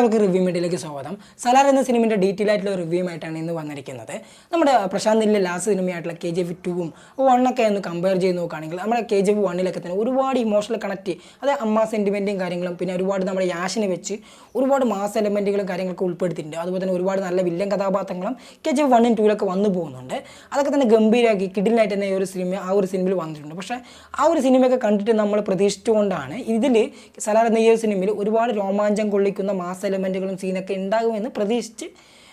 എല്ലാവർക്കും റിവ്യൂ മീഡിയയിലേക്ക് സ്വാഗതം. സലാർ എന്ന സിനിമയുടെ ഡീറ്റെയിൽ ആയിട്ടുള്ള റിവ്യൂമായിട്ടാണ് ഇന്ന് വന്നിരിക്കുന്നത്. നമ്മുടെ പ്രശാന്ത് നീലിൻ്റെ ലാസ്റ്റ് സിനിമയായിട്ടുള്ള KGF 2ഉം 1ഒക്കെ ഒന്ന് കമ്പയർ ചെയ്ത് നോക്കുകയാണെങ്കിൽ നമ്മുടെ KGF 1ലൊക്കെ തന്നെ ഒരുപാട് ഇമോഷണൽ കണക്റ്റ്, അത് അമ്മ സെൻറ്റിമെൻറ്റും കാര്യങ്ങളും, പിന്നെ ഒരുപാട് നമ്മുടെ യാഷിനെ വെച്ച് ഒരുപാട് മാസ് എലമെൻറ്റുകളും കാര്യങ്ങളൊക്കെ ഉൾപ്പെടുത്തിയിട്ടുണ്ട്. അതുപോലെ തന്നെ ഒരുപാട് നല്ല വില്ലൻ കഥാപാത്രങ്ങളും KGF 1ഉം 2ലൊക്കെ വന്നു പോകുന്നുണ്ട്. അതൊക്കെ തന്നെ ഗംഭീരമാക്കി കിഡിലായിട്ട് തന്നെ ആ ഒരു സിനിമയിൽ വന്നിട്ടുണ്ട്. പക്ഷേ ആ ഒരു സിനിമയൊക്കെ കണ്ടിട്ട് നമ്മൾ പ്രതീക്ഷിച്ചുകൊണ്ടാണ് ഇതിൽ സലാർ എന്ന ഈ ഒരു സിനിമയിൽ ഒരുപാട് രോമാഞ്ചം കൊള്ളിക്കുന്ന മാസ് എലമെൻറ്റുകളും സീനൊക്കെ ഉണ്ടാകുമെന്ന് പ്രതീക്ഷിച്ച്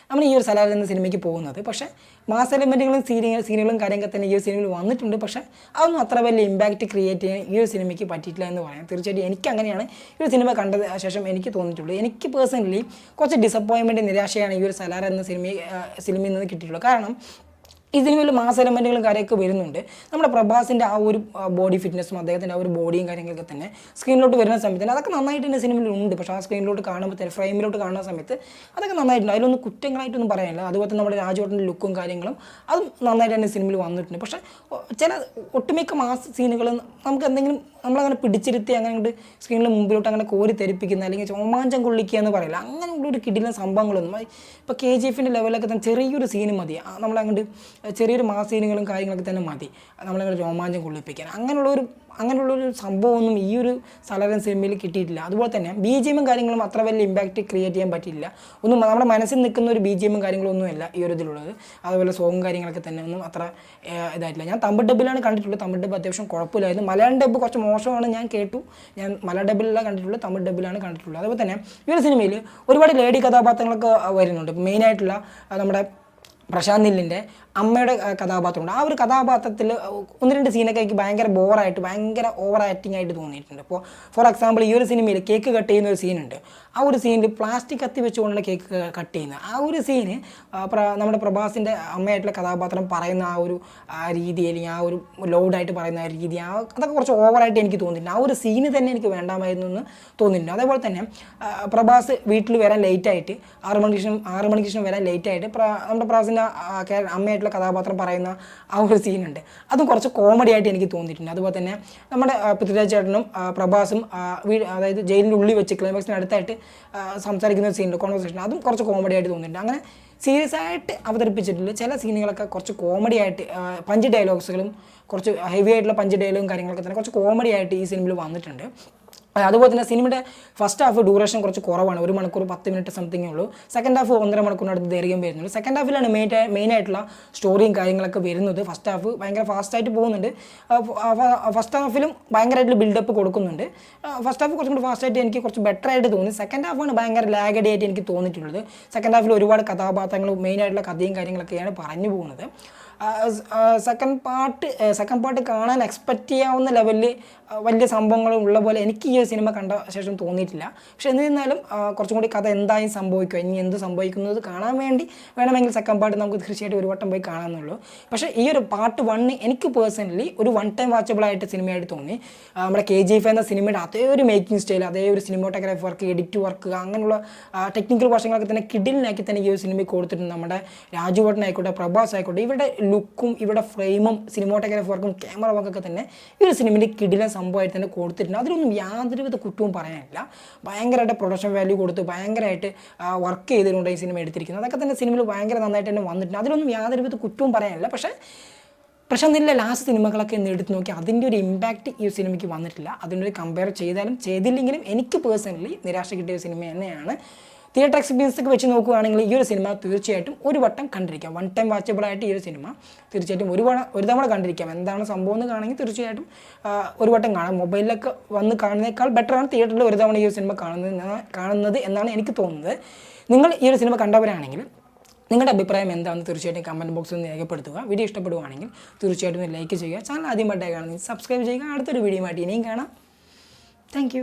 നമ്മൾ ഈ ഒരു സലാർ എന്ന സിനിമയ്ക്ക് പോകുന്നത്. പക്ഷേ മാസ് എലമെൻറ്റുകളും സീനുകളും കാര്യങ്ങളൊക്കെ തന്നെ ഈ ഒരു സിനിമയിൽ വന്നിട്ടുണ്ട്. പക്ഷേ അതൊന്നും അത്ര വലിയ ഇമ്പാക്റ്റ് ക്രിയേറ്റ് ചെയ്യാൻ ഈ ഒരു സിനിമയ്ക്ക് പറ്റിയിട്ടില്ല എന്ന് പറയാം. തീർച്ചയായിട്ടും എനിക്ക് അങ്ങനെയാണ് ഈ ഒരു സിനിമ കണ്ടത് ശേഷം എനിക്ക് തോന്നിയിട്ടുള്ളത്. എനിക്ക് പേഴ്സണലി കുറച്ച് ഡിസപ്പോയിൻമെൻറ്റ്, നിരാശയാണ് ഈ ഒരു സലാർ എന്ന സിനിമയിൽ നിന്ന് കിട്ടിയിട്ടുള്ളത്. കാരണം ഈ സിനിമയിൽ മാസ് എലമെൻറ്റുകളും കാര്യമൊക്കെ വരുന്നുണ്ട്. നമ്മുടെ പ്രഭാസിൻ്റെ ആ ഒരു ബോഡി ഫിറ്റ്നസ്സും അദ്ദേഹത്തിൻ്റെ ആ ഒരു ബോഡിയും കാര്യങ്ങളൊക്കെ തന്നെ സ്ക്രീനിലോട്ട് വരുന്ന സമയത്ത് തന്നെ അതൊക്കെ നന്നായിട്ട് തന്നെ സിനിമയിലുണ്ട്. പക്ഷേ ആ സ്ക്രീനിലോട്ട് കാണുമ്പോൾ തന്നെ ഫ്രെയിമിലോട്ട് കാണുന്ന സമയത്ത് അതൊക്കെ നന്നായിട്ടുണ്ട്. അതിലൊന്നും കുറ്റങ്ങളായിട്ടൊന്നും പറയാനില്ല. അതുപോലെ തന്നെ നമ്മുടെ രാജുവേട്ടൻ്റെ ലുക്കും കാര്യങ്ങളും അതും നന്നായിട്ട് തന്നെ സിനിമയിൽ വന്നിട്ടുണ്ട്. പക്ഷേ ചില ഒട്ടുമിക്ക മാസ് സീനുകൾ നമുക്ക് എന്തെങ്കിലും നമ്മളങ്ങനെ പിടിച്ചിരുത്തി അങ്ങനെ അങ്ങോട്ട് സ്ക്രീനിൽ മുമ്പിലോട്ട് അങ്ങനെ കോരി തെരിപ്പിക്കുന്ന അല്ലെങ്കിൽ രോമാഞ്ചം കൊള്ളിക്കുക എന്ന് പറയില്ല, അങ്ങനെയുള്ളൊരു കിടിലൻ സംഭവങ്ങളൊന്നും ഇപ്പോൾ KGFൻ്റെ ലെവലൊക്കെ തന്നെ ചെറിയൊരു സീന് മതി, നമ്മളങ്ങോട്ട് ചെറിയൊരു മാസ് സീനുകളും കാര്യങ്ങളൊക്കെ തന്നെ മതി നമ്മളങ്ങോട്ട് രോമാഞ്ചം കൊള്ളിപ്പിക്കാൻ. അങ്ങനെയുള്ളൊരു സംഭവമൊന്നും ഈ ഒരു സലാർ സിനിമയിൽ കിട്ടിയിട്ടില്ല. അതുപോലെ തന്നെ BGM കാര്യങ്ങളും അത്ര വലിയ ഇമ്പാക്റ്റ് ക്രിയേറ്റ് ചെയ്യാൻ പറ്റിയില്ല. ഒന്നും നമ്മുടെ മനസ്സിൽ നിൽക്കുന്ന ഒരു BGM കാര്യങ്ങളൊന്നുമല്ല ഈ ഒരു ഇതിലുള്ളത്. അതുപോലെ സോങ്ങും കാര്യങ്ങളൊക്കെ തന്നെ ഒന്നും അത്ര ഇതായിട്ടില്ല. ഞാൻ തമിഴ് ഡബിലാണ് കണ്ടിട്ടുള്ളത്. തമിഴ് ഡബ് അത്യാവശ്യം കുഴപ്പമില്ലായിരുന്നു. മലയാളം ഡബ് കുറച്ച് മോശമാണ് ഞാൻ കേട്ടു. ഞാൻ മലയാളം ഡബിലല്ല കണ്ടിട്ടുള്ളത്, തമിഴ് ഡബിലാണ് കണ്ടിട്ടുള്ളത്. അതുപോലെ തന്നെ ഈ ഒരു സിനിമയിൽ ഒരുപാട് ലേഡി കഥാപാത്രങ്ങളൊക്കെ വരുന്നുണ്ട്. മെയിനായിട്ടുള്ള നമ്മുടെ പ്രശാന്ത് നീലിൻ്റെ അമ്മയുടെ കഥാപാത്രമുണ്ട്. ആ ഒരു കഥാപാത്രത്തിൽ ഒന്ന് രണ്ട് സീനൊക്കെ എനിക്ക് ഭയങ്കര ബോറായിട്ട്, ഭയങ്കര ഓവർ ആക്ടിങ് ആയിട്ട് തോന്നിയിട്ടുണ്ട്. ഇപ്പോൾ ഫോർ എക്സാമ്പിൾ ഈ ഒരു സിനിമയിൽ കേക്ക് കട്ട് ചെയ്യുന്ന ഒരു സീനുണ്ട്. ആ ഒരു സീനിൽ പ്ലാസ്റ്റിക് കത്തി വെച്ചുകൊണ്ടാണ് കേക്ക് കട്ട് ചെയ്യുന്നത്. ആ ഒരു സീന് നമ്മുടെ പ്രഭാസിൻ്റെ അമ്മയായിട്ടുള്ള കഥാപാത്രം പറയുന്ന ആ ഒരു രീതി, അല്ലെങ്കിൽ ആ ഒരു ലൗഡായിട്ട് പറയുന്ന ആ രീതി, അതൊക്കെ കുറച്ച് ഓവറായിട്ട് എനിക്ക് തോന്നിയിട്ടുണ്ട്. ആ ഒരു സീന് തന്നെ എനിക്ക് വേണ്ടാമായിരുന്നു എന്ന് തോന്നിയിട്ടുണ്ട്. അതേപോലെ തന്നെ പ്രഭാസ് വീട്ടിൽ വരാൻ ലേറ്റായിട്ട് 6 മണിക്ക് ശേഷം വരാൻ ലേറ്റായിട്ട് നമ്മുടെ പ്രഭാസിൻ്റെ അമ്മയായിട്ടുള്ള കഥാപാത്രം പറയുന്ന ആ ഒരു സീനുണ്ട്. അതും കുറച്ച് കോമഡി ആയിട്ട് എനിക്ക് തോന്നിയിട്ടുണ്ട്. അതുപോലെ തന്നെ നമ്മുടെ പൃഥ്വിരാജ് ചേട്ടനും പ്രഭാസും അതായത് ജയിലിൻ്റെ ഉള്ളിൽ വെച്ച് ക്ലൈമാക്സിന് അടുത്തായിട്ട് സംസാരിക്കുന്ന സീനുണ്ട്, കോൺവെർസേഷൻ, അതും കുറച്ച് കോമഡി ആയിട്ട് തോന്നിയിട്ടുണ്ട്. അങ്ങനെ സീരിയസ് ആയിട്ട് അവതരിപ്പിച്ചിട്ടുള്ള ചില സീനുകളൊക്കെ കുറച്ച് കോമഡി ആയിട്ട്, പഞ്ച് ഡയലോഗ്സുകളും കുറച്ച് ഹെവി ആയിട്ടുള്ള പഞ്ച് ഡയലോഗും കാര്യങ്ങളൊക്കെ തന്നെ കുറച്ച് കോമഡി ആയിട്ട് ഈ സിനിമയിൽ വന്നിട്ടുണ്ട്. അതുപോലെ തന്നെ സിനിമയുടെ ഫസ്റ്റ് ഹാഫ് ഡ്യൂറേഷൻ കുറച്ച് കുറവാണ്, 1 മണിക്കൂർ 10 മിനിറ്റ് സംതിങ്ങേ ഉള്ളൂ. സെക്കൻഡ് ഹാഫ് 1.5 മണിക്കൂറിനടുത്ത് ദൈർഘ്യം വരുന്നുണ്ട്. സെക്കൻഡ് ഹാഫിലാണ് മെയിനായിട്ടുള്ള സ്റ്റോറിയും കാര്യങ്ങളൊക്കെ വരുന്നത്. ഫസ്റ്റ് ഹാഫ് ഭയങ്കര ഫാസ്റ്റായിട്ട് പോകുന്നുണ്ട്. ഫസ്റ്റ് ഹാഫിലും ഭയങ്കരമായിട്ടുള്ള ബിൽഡപ്പ് കൊടുക്കുന്നുണ്ട്. ഫസ്റ്റ് ഹാഫ് കുറച്ചും കൂടി ഫാസ്റ്റായിട്ട് എനിക്ക് കുറച്ച് ബെറ്റർ ആയിട്ട് തോന്നി. സെക്കൻഡ് ഹാഫാണ് ഭയങ്കര ലാഗഡി ആയിട്ട് എനിക്ക് തോന്നിയിട്ടുള്ളത്. സെക്കൻഡ് ഹാഫിൽ ഒരുപാട് കഥാപാത്രങ്ങളും മെയിനായിട്ടുള്ള കഥയും കാര്യങ്ങളൊക്കെയാണ് പറഞ്ഞു പോകുന്നത്. സെക്കൻഡ് പാർട്ട് കാണാൻ എക്സ്പെക്റ്റ് ചെയ്യാവുന്ന ലെവലിൽ വലിയ സംഭവങ്ങളും ഉള്ള പോലെ എനിക്ക് ഈ സിനിമ കണ്ട ശേഷം തോന്നിയിട്ടില്ല. പക്ഷെ എന്നിരുന്നാലും കുറച്ചും കൂടി കഥ എന്തായാലും സംഭവിക്കുക, ഇനി എന്ത് സംഭവിക്കുന്നത് കാണാൻ വേണ്ടി വേണമെങ്കിൽ സെക്കൻഡ് പാർട്ട് നമുക്ക് തീർച്ചയായിട്ടും ഒരു വട്ടം പോയി കാണാമെന്നുള്ളൂ. പക്ഷേ ഈ ഒരു പാർട്ട് 1 എനിക്ക് പേഴ്സണലി ഒരു വൺ ടൈം വാച്ചബിളായിട്ട് സിനിമയായിട്ട് തോന്നി. നമ്മുടെ KGF എന്ന സിനിമയുടെ അതേ ഒരു മേക്കിംഗ് സ്റ്റൈൽ, അതേ ഒരു സിനിമോട്ടോഗ്രാഫി വർക്ക്, എഡിറ്റ് വർക്ക്, അങ്ങനെയുള്ള ടെക്നിക്കൽ വശങ്ങളൊക്കെ തന്നെ കിഡിലിനാക്കി തന്നെ ഈ ഒരു സിനിമയിൽ കൊടുത്തിട്ടുണ്ട്. നമ്മുടെ രാജുവേട്ടൻ ആയിക്കോട്ടെ, പ്രഭാസ് ആയിക്കോട്ടെ, ഇവിടെ ലുക്കും ഇവിടെ ഫ്രെയിമും സിനിമോട്ടോഗ്രാഫി വർക്കും ക്യാമറ വർക്കൊക്കെ തന്നെ ഈ ഒരു സിനിമയിൽ കിടിലൻ സംഭവമായിട്ട് തന്നെ കൊടുത്തിട്ടുണ്ട്. അതിലൊന്നും യാതൊരുവിധ കുറ്റവും പറയാനില്ല. ഭയങ്കരമായിട്ട് പ്രൊഡക്ഷൻ വാല്യൂ കൊടുത്ത് ഭയങ്കരമായിട്ട് വർക്ക് ചെയ്തുകൊണ്ട് ഈ സിനിമ എടുത്തിരിക്കുന്നത്, അതൊക്കെ തന്നെ സിനിമയിൽ ഭയങ്കര നന്നായിട്ട് തന്നെ വന്നിട്ടുണ്ട്. അതിലൊന്നും യാതൊരുവിധ കുറ്റവും പറയാനില്ല. പക്ഷേ പ്രശാന്ത് നീലിൻ്റെ ലാസ്റ്റ് സിനിമകളൊക്കെ ഒന്ന് എടുത്ത് നോക്കി അതിൻ്റെ ഒരു ഇമ്പാക്റ്റ് ഈ സിനിമയ്ക്ക് വന്നിട്ടില്ല. അതിനൊരു കമ്പയർ ചെയ്താലും ചെയ്തില്ലെങ്കിലും എനിക്ക് പേഴ്സണലി നിരാശ കിട്ടിയ ഒരു സിനിമ തന്നെയാണ്. തിയേറ്റർ എക്സ്പീരിയൻസ് ഒക്കെ വെച്ച് നോക്കുകയാണെങ്കിൽ ഈ ഒരു സിനിമ തീർച്ചയായിട്ടും ഒരു വട്ടം കണ്ടിരിക്കാം. വൺ ടൈം വാച്ചബിളായിട്ട് ഈ ഒരു സിനിമ തീർച്ചയായിട്ടും ഒരു തവണ കണ്ടിരിക്കാം. എന്താണ് സംഭവം എന്ന് കാണണമെങ്കിൽ തീർച്ചയായിട്ടും ഒരു വട്ടം കാണാം. മൊബൈലിലൊക്കെ വന്ന് കാണുന്നതിനേക്കാൾ ബെറ്ററാണ് തിയേറ്ററിൽ ഒരു തവണ ഈ ഒരു സിനിമ കാണുന്നത് എന്നാണ് എനിക്ക് തോന്നുന്നത്. നിങ്ങൾ ഈ ഒരു സിനിമ കണ്ടവരാണെങ്കിൽ നിങ്ങളുടെ അഭിപ്രായം എന്താണെന്ന് തീർച്ചയായിട്ടും കമൻറ്റ് ബോക്സിൽ നിന്ന് രേഖപ്പെടുത്തുക. വീഡിയോ ഇഷ്ടപ്പെടുകയാണെങ്കിൽ തീർച്ചയായിട്ടും ലൈക്ക് ചെയ്യുക. ചാനൽ ആദ്യമായിട്ടായി കാണുന്നത് സബ്സ്ക്രൈബ് ചെയ്യുക. അടുത്തൊരു വീഡിയോ ആയിട്ട് ഇനിയും കാണാം. താങ്ക്